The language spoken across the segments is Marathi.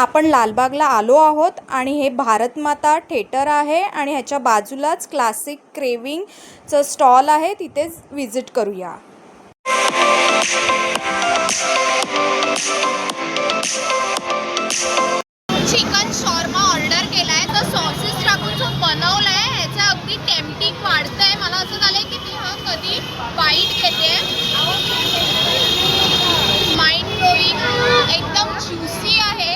आपण लालबागला आलो आहोत आणि हे भारत माता थिएटर आहे आणि ह्याच्या बाजूलाच क्लासिक क्रेविंगचं स्टॉल आहे, तिथेच व्हिजिट करूया. चिकन शॉर्मा ऑर्डर केलाय, तर सॉसेस टाकून जो बनवलाय ह्याचं अगदी टेम्पटिंग वाढतंय. मला असं झालंय की मी हा कधी बाईट घेते. माइंड ब्लोइंग, एकदम ज्युसी आहे.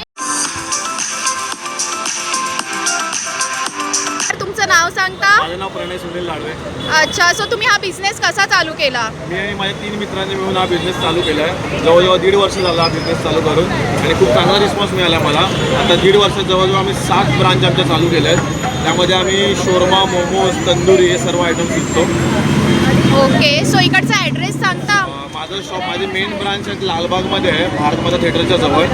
तुमचं नाव सांगता? माझं नाव प्रणय सुनील लाडवे. अच्छा, सो तुम्ही हा बिझनेस कसा चालू केला? मी आणि माझ्या 3 मित्रांनी मिळून हा बिझनेस चालू केला आहे. जवळजवळ 1.5 वर्ष झाला हा बिझनेस चालू करून आणि खूप चांगला रिस्पॉन्स मिळाला मला. आता 1.5 वर्षात जवळजवळ आम्ही 7 ब्रांच आमच्या चालू केल्या आहेत. त्यामध्ये आम्ही शोरमा, मोमोज, तंदुरी हे सर्व आयटम्स विकतो. ओके, सो इकडचा ॲड्रेस सांगता? माझं शॉप, माझी मेन ब्रांच आहे लालबागमध्ये आहे, भारत माता थिएटरच्या जवळ.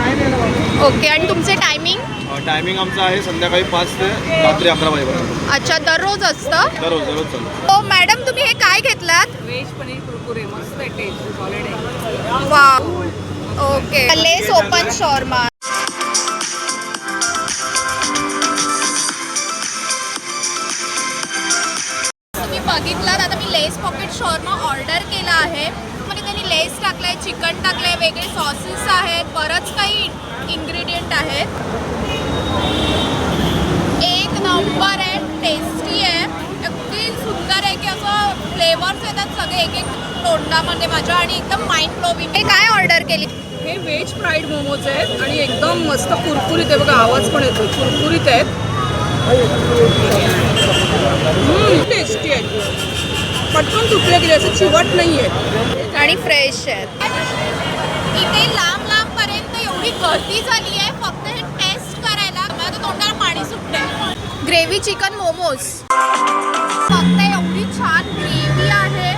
ओके, आणि तुमचे टायमिंग? टायमिंग आमचं आहे संध्याकाळी 5 ते रात्री 11 वाजेपर्यंत. अच्छा, दररोज असतं? दररोज चालू. हो मॅडम, तुम्ही हे काय घेतलात? व्हेज पनीर कुरकुरे, मस्त आहे, टेस्ट सॉलिड आहे. Wow, okay. Lay's open shawarma. तुम्ही बघितलात, आता मी लेस पॉकेट शॉर्मा ऑर्डर केला आहे. म्हणजे त्यांनी लेस टाकलाय, चिकन टाकलंय, वेगळे सॉसेस आहेत, बरंच काही इन्ग्रेडियंट आहेत. एक नंबर आहे, टेस्टी आहे, अगदी सुंदर आहे की असं फ्लेवर्स येतात सगळे एक एक तोंडामध्ये माझ्या आणि एकदम माइंड ब्लोविंग. हे काय ऑर्डर केली? हे व्हेज फ्राईड मोमोज आहेत आणि एकदम मस्त कुरकुरीत आहे. बघा, आवाज पण येतो, कुरकुरीत आहेत. टेस्टी आहेत, पटकन तुटले गेले, असं चिवट नाही आहेत आणि फ्रेश आहेत. इथे लांब लांबपर्यंत एवढी गर्दी झाली आहे फक्त हे टेस्ट करायला. मला तर तोंडाला पाणी सुटलंय. ग्रेव्ही चिकन मोमोज, फक्त एवढी छान ग्रेव्ही आहे,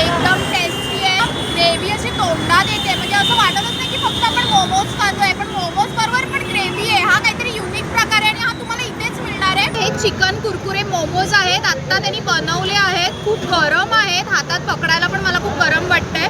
एकदम टेस्टी आहे. ग्रेव्ही अशी तोंडात येते, म्हणजे असं वाटतच नाही की फक्त आपण मोमोज खातोय, पण मोमोज बरोबर पण ग्रेव्ही आहे. हा काहीतरी युनिक प्रकार आहे आणि हा तुम्हाला इथेच मिळणार आहे. हे चिकन कुरकुरे मोमोज आहेत, आत्ता त्यांनी बनवले आहेत, खूप गरम आहेत, हातात पकडायला पण मला खूप गरम वाटतंय.